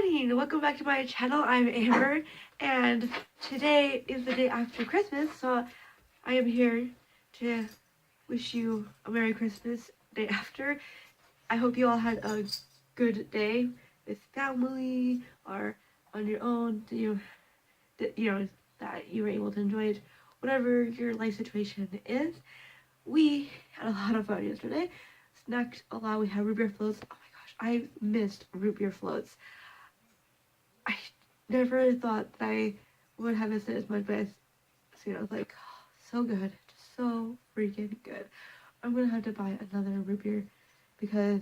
morning! Welcome back to my channel. I'm Amber, and today is the day after Christmas, so I am here to wish you a Merry Christmas day after. I hope you all had a good day with family or on your own, that you were able to enjoy it, whatever your life situation is. We had a lot of fun yesterday. Snacked a lot. We had root beer floats. Oh my gosh, I missed root beer floats. I never thought that I would have missed it as much, but I was like, oh, so good, just so freaking good. I'm gonna have to buy another root beer because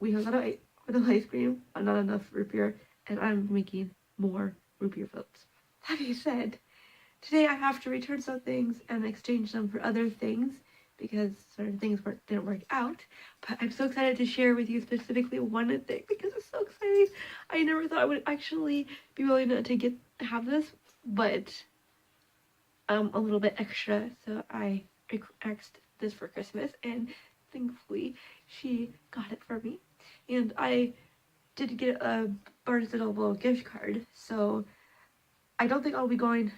we have enough ice cream, and not enough root beer, and I'm making more root beer floats. That being said, today I have to return some things and exchange them for other things because certain things didn't work out. But I'm so excited to share with you specifically one thing because it's so exciting. I never thought I would actually be willing to have this, but a little bit extra. So I asked this for Christmas, and thankfully she got it for me. And I did get a Barnes & Noble gift card, so I don't think I'll be going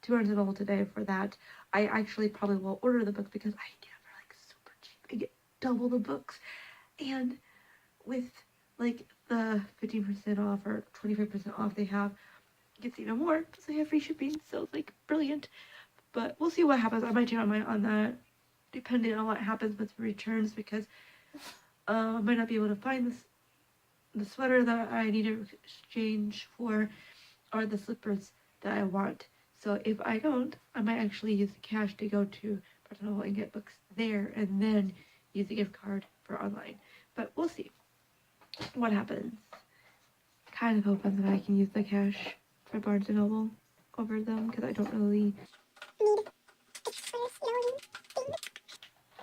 to Barnes & Noble today for that. I actually probably will order the books because I get them for like super cheap. I get double the books, and with like the 15% off or 25% off they have, it gets even more because they have free shipping. So it's like brilliant. But we'll see what happens. I might change my mind on that depending on what happens with returns, because I might not be able to find the sweater that I need to exchange for, or the slippers that I want. So if I don't, I might actually use the cash to go to Barnes & Noble and get books there, and then use the gift card for online. But we'll see what happens. Kind of hoping that I can use the cash for Barnes & Noble over them, because I don't really need.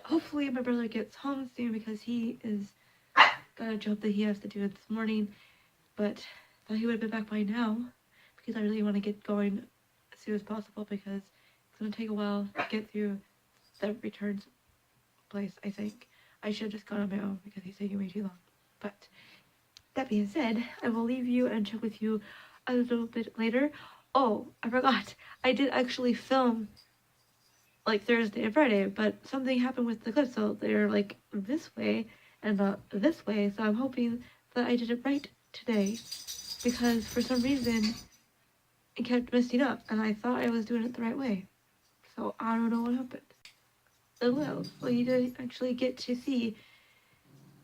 Hopefully my brother gets home soon, because he is got a job that he has to do this morning. But thought he would have been back by now, because I really want to get going as soon as possible, because it's going to take a while to get through the returns place. I think I should have just gone on my own because he's taking way too long. But that being said, I will leave you and check with you a little bit later. Oh, I forgot. I did actually film like Thursday and Friday, but something happened with the clips, so they're like this way and not this way. So I'm hoping that I did it right today, because for some reason it kept messing up, and I thought I was doing it the right way. So I don't know what happened. Oh well, you didn't actually get to see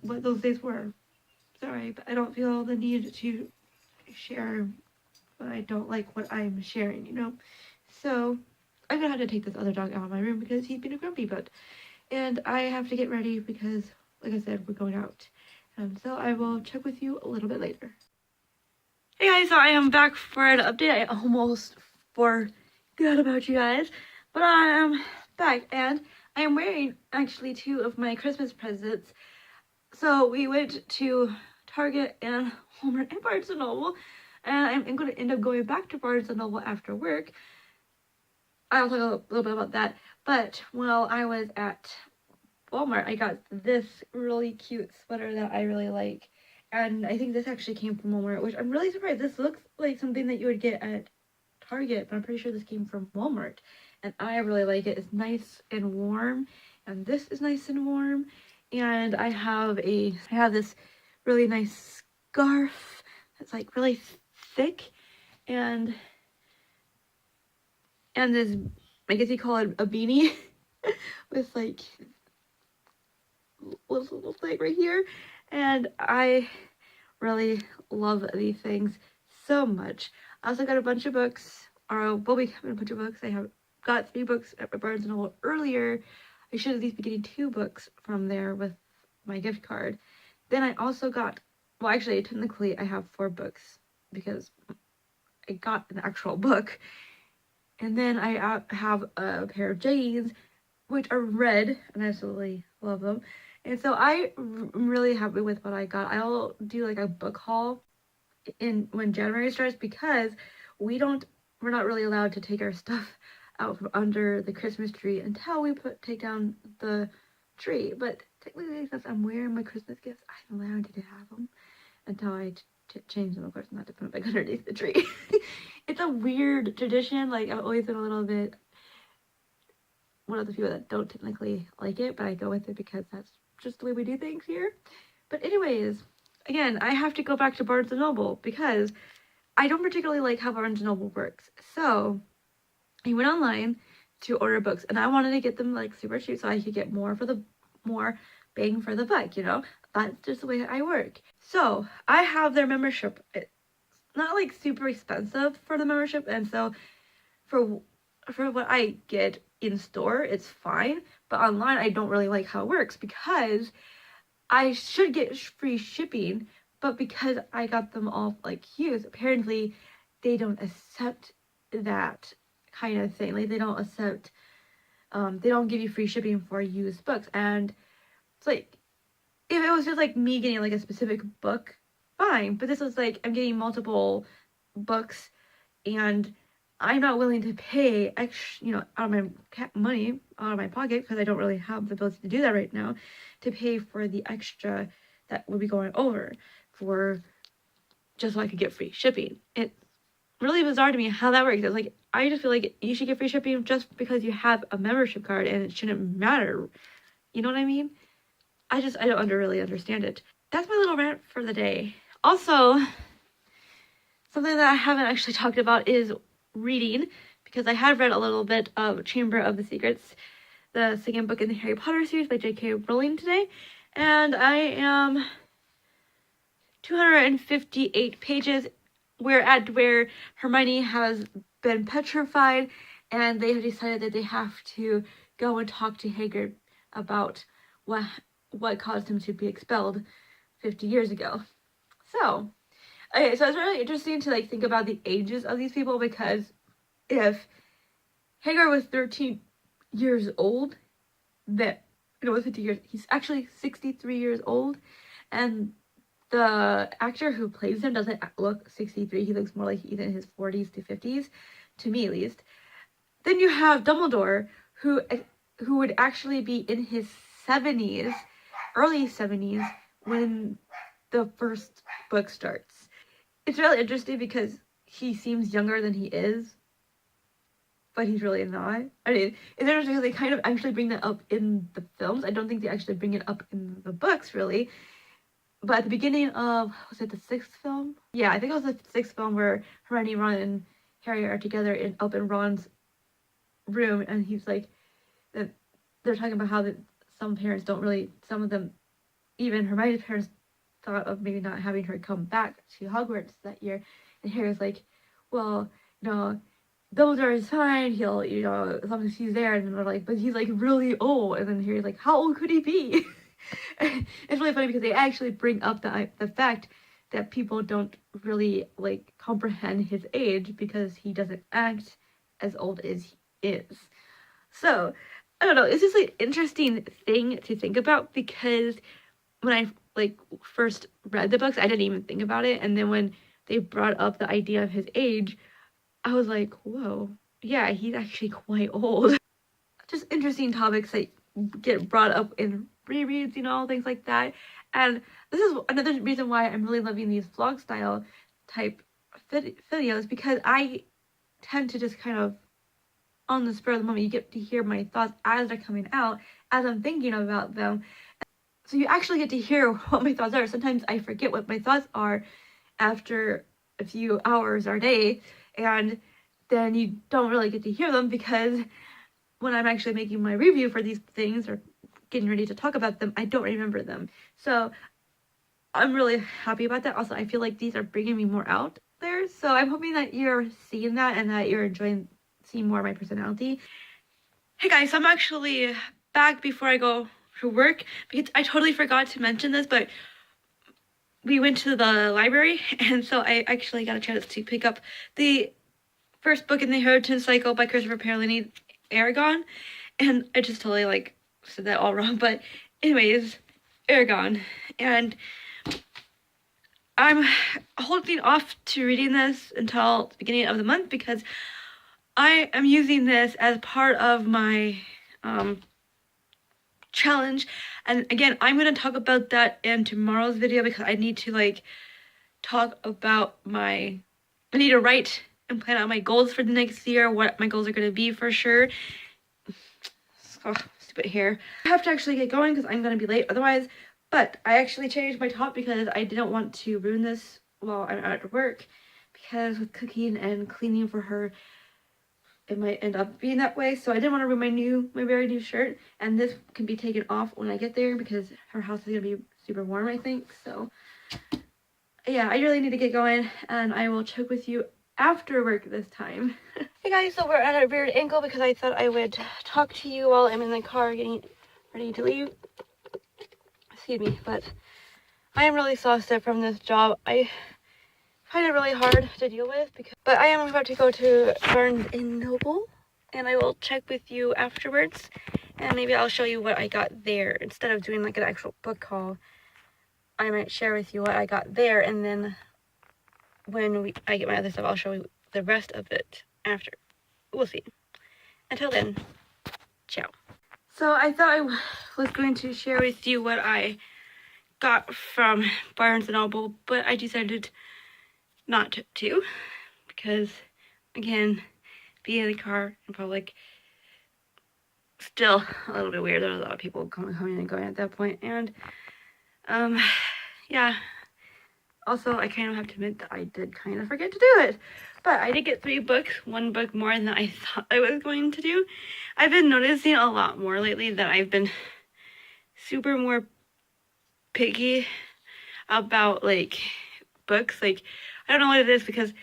what those days were. Sorry, but I don't feel the need to share when I don't like what I'm sharing, So I'm gonna have to take this other dog out of my room because he's been a grumpy butt. And I have to get ready because, like I said, we're going out. So I will check with you a little bit later. Hey guys, so I am back for an update. I almost forgot about you guys, but I am back, and I am wearing actually 2 of my Christmas presents. So we went to Target and Walmart and Barnes & Noble, and I'm going to end up going back to Barnes & Noble after work. I'll talk a little bit about that. But while I was at Walmart, I got this really cute sweater that I really like. And I think this actually came from Walmart, which I'm really surprised. This looks like something that you would get at Target, but I'm pretty sure this came from Walmart. And I really like it. It's nice and warm, and this is nice and warm. And I have this really nice scarf that's like really thick, and this, I guess you call it a beanie with like little thing right here. And I really love these things so much. I also got a bunch of books, or will be having a bunch of books. I have got 3 books at Barnes & Noble earlier. I should at least be getting 2 books from there with my gift card. Then I also got, well, actually, technically I have 4 books because I got an actual book. And then I have a pair of jeans, which are red, and I absolutely love them. And so I'm really happy with what I got. I'll do like a book haul when January starts, because we're not really allowed to take our stuff out from under the Christmas tree until we take down the tree. But technically, since I'm wearing my Christmas gifts, I'm allowed to have them. until I change them, of course, not to put them back underneath the tree. It's a weird tradition. Like, I've always been a little bit one of the people that don't technically like it, but I go with it because that's just the way we do things here. But anyways, again, I have to go back to Barnes & Noble because I don't particularly like how Barnes & Noble works. So I went online to order books, and I wanted to get them like super cheap so I could get more bang for the buck, you know? That's just the way I work. So I have their membership. It's not like super expensive for the membership, and so for what I get in store, it's fine. But online, I don't really like how it works because I should get free shipping, but because I got them all like used, apparently they don't accept that kind of thing. Like, they don't accept, they don't give you free shipping for used books. And it's like, if it was just like me getting like a specific book, fine. But this was like, I'm getting multiple books, and I'm not willing to pay extra, you know, out of my money, out of my pocket, because I don't really have the ability to do that right now, to pay for the extra that would be going over for just so I could get free shipping. It's really bizarre to me how that works. It's like, I just feel like you should get free shipping just because you have a membership card, and it shouldn't matter. You know what I mean? I don't really understand it. That's my little rant for the day. Also, something that I haven't actually talked about is reading, because I have read a little bit of Chamber of the Secrets, the second book in the Harry Potter series by J.K. Rowling today, and I am 258 pages where Hermione has been petrified, and they have decided that they have to go and talk to Hagrid about what caused him to be expelled 50 years ago. So, okay, so it's really interesting to like think about the ages of these people, because if Hagar was 13 years old, that it was 50 years, he's actually 63 years old, and the actor who plays him doesn't look 63. He looks more like he's in his 40s to 50s, to me at least. Then you have Dumbledore, who would actually be in his 70s, early 70s, when the first book starts. It's really interesting because he seems younger than he is, but he's really not. I mean, it's interesting because they kind of actually bring that up in the films. I don't think they actually bring it up in the books, really. But at the beginning of, was it the 6th film? Yeah, I think it was the 6th film where Hermione, Ron, and Harry are together up in Ron's room, and he's like, they're talking about how some parents don't really, some of them, even Hermione's parents, thought of maybe not having her come back to Hogwarts that year. And Harry's like, well, you know, Dumbledore is fine, he'll, you know, as long as he's there. And they're like, but he's like really old. And then Harry's like, how old could he be? It's really funny because they actually bring up the fact that people don't really like comprehend his age because he doesn't act as old as he is. So, I don't know, it's just like interesting thing to think about, because when I like first read the books, I didn't even think about it, and then when they brought up the idea of his age, I was like, whoa, yeah, he's actually quite old. Just interesting topics that get brought up in rereads, you know, things like that. And this is another reason why I'm really loving these vlog style type videos, because I tend to just kind of, on the spur of the moment, you get to hear my thoughts as they're coming out, as I'm thinking about them. So you actually get to hear what my thoughts are. Sometimes I forget what my thoughts are after a few hours or day, and then you don't really get to hear them, because when I'm actually making my review for these things or getting ready to talk about them, I don't remember them. So I'm really happy about that. Also, I feel like these are bringing me more out there. So I'm hoping that you're seeing that and that you're enjoying seeing more of my personality. Hey guys, I'm actually back before I go to work, because I totally forgot to mention this, but we went to the library, and so I actually got a chance to pick up the first book in the Inheritance Cycle by Christopher Paolini, Aragon, and I just totally like said that all wrong, but anyways, Aragon, and I'm holding off to reading this until the beginning of the month, because I am using this as part of my challenge, and again, I'm going to talk about that in tomorrow's video, because I need to like talk about I need to write and plan out my goals for the next year, what my goals are going to be for sure. Oh, stupid hair. I have to actually get going because I'm going to be late otherwise, but I actually changed my top because I didn't want to ruin this while I'm at work, because with cooking and cleaning for her, it might end up being that way. So I didn't want to ruin my very new shirt, and this can be taken off when I get there because her house is going to be super warm, I think. So yeah, I really need to get going, and I will check with you after work this time. Hey guys, so we're at a weird angle because I thought I would talk to you while I'm in the car getting ready to leave. Excuse me, but I am really exhausted from this job. I find it really hard to deal with, but I am about to go to Barnes & Noble, and I will check with you afterwards, and maybe I'll show you what I got there. Instead of doing like an actual book haul, I might share with you what I got there, and then when I get my other stuff, I'll show you the rest of it after. We'll see. Until then, ciao. So I thought I was going to share with you what I got from Barnes & Noble, but I decided not to, because, again, being in the car in public, still a little bit weird. There was a lot of people coming and going at that point, and, yeah. Also, I kind of have to admit that I did kind of forget to do it. But I did get 3 books, 1 book more than I thought I was going to do. I've been noticing a lot more lately that I've been super more picky about, like, books. Like, I don't know what it is, because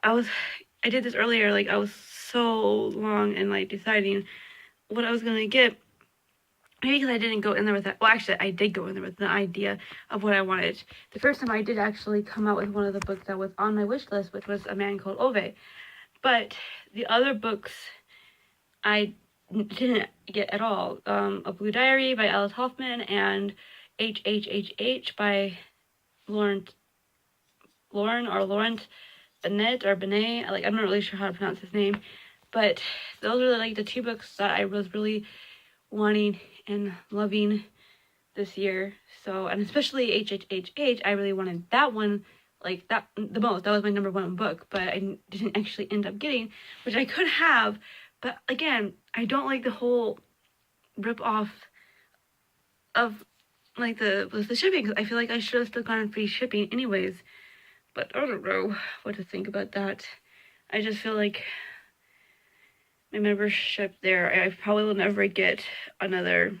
I did this earlier, like, I was so long in, like, deciding what I was going to get. Maybe because I didn't go in there with that. Well, actually, I did go in there with the idea of what I wanted. The first time I did actually come out with one of the books that was on my wish list, which was A Man Called Ove. But the other books I didn't get at all. A Blue Diary by Alice Hoffman and HHHH by Laurent Bennett or Benet. Like, I'm not really sure how to pronounce his name. But those are like the 2 books that I was really wanting and loving this year. So, and especially HHHH, I really wanted that one, like, that the most. That was my number 1 book, but I didn't actually end up getting, which I could have. But again, I don't like the whole rip off of, like, the shipping, because I feel like I should have still gotten free shipping anyways. But I don't know what to think about that. I just feel like my membership there, I probably will never get another.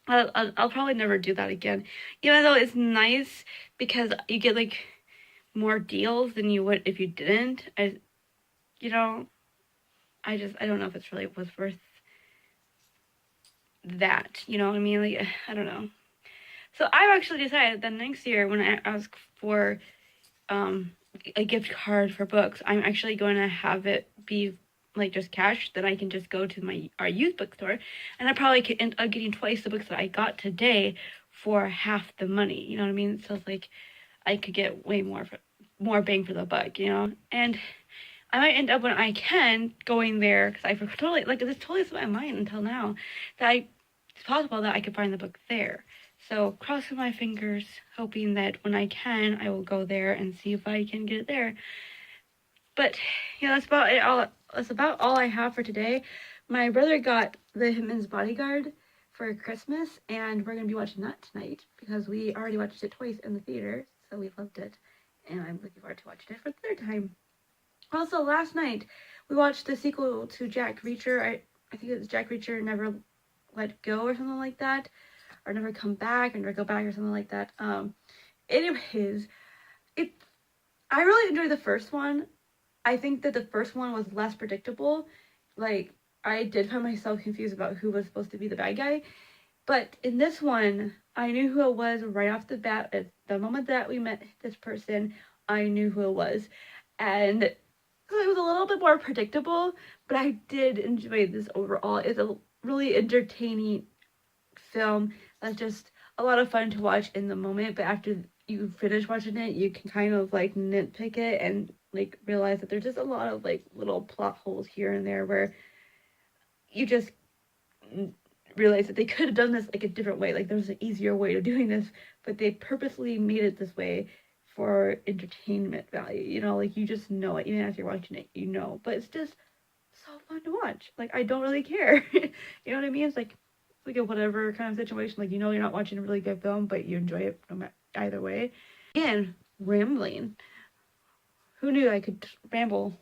I'll probably never do that again. Even though it's nice because you get, like, more deals than you would if you didn't. I don't know if it's really was worth that. You know what I mean? Like, I don't know. So I've actually decided that next year when I ask for a gift card for books, I'm actually going to have it be, like, just cash, that I can just go to our used bookstore, and I probably could end up getting twice the books that I got today for half the money. You know what I mean? So it's like I could get way more bang for the buck, you know? And I might end up, when I can, going there, because I totally, like, this totally slipped my mind until now, that it's possible that I could find the book there. So, crossing my fingers, hoping that when I can, I will go there and see if I can get it there. But, yeah, that's about all I have for today. My brother got The Hitman's Bodyguard for Christmas, and we're going to be watching that tonight, because we already watched it twice in the theater, so we loved it, and I'm looking forward to watching it for the 3rd time. Also, last night, we watched the sequel to Jack Reacher. I think it was Jack Reacher Never Let Go or something like that, or Never Come Back, or Never Go Back, or something like that. Anyways, I really enjoyed the first one. I think that the first one was less predictable. Like, I did find myself confused about who was supposed to be the bad guy. But in this one, I knew who it was right off the bat. At the moment that we met this person, I knew who it was. And so it was a little bit more predictable, but I did enjoy this overall. It's a really entertaining film that's just a lot of fun to watch in the moment, but after you finish watching it, you can kind of, like, nitpick it and, like, realize that there's just a lot of, like, little plot holes here and there where you just realize that they could have done this, like, a different way. Like, there was an easier way of doing this, but they purposely made it this way for entertainment value, you know, like you just know it, even as you're watching it, you know, but it's just so fun to watch. Like, I don't really care. You know what I mean? It's like a whatever kind of situation. Like, you know, you're not watching a really good film, but you enjoy it no matter either way. Again, rambling. Who knew I could ramble?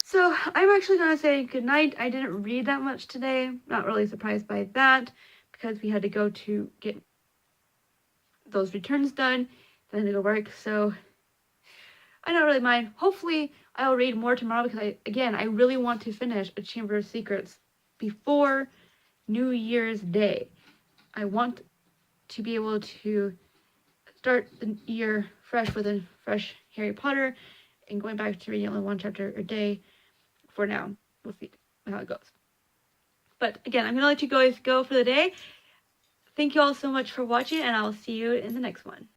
So I'm actually gonna say goodnight. I didn't read that much today. Not really surprised by that because we had to go to get those returns done. Then I had to go work. So I don't really mind. Hopefully I'll read more tomorrow because I really want to finish A Chamber of Secrets before New Year's Day. I want to be able to start the year fresh with a fresh Harry Potter and going back to reading only one chapter a day for now. We'll see how it goes. But again, I'm going to let you guys go for the day. Thank you all so much for watching, and I'll see you in the next one.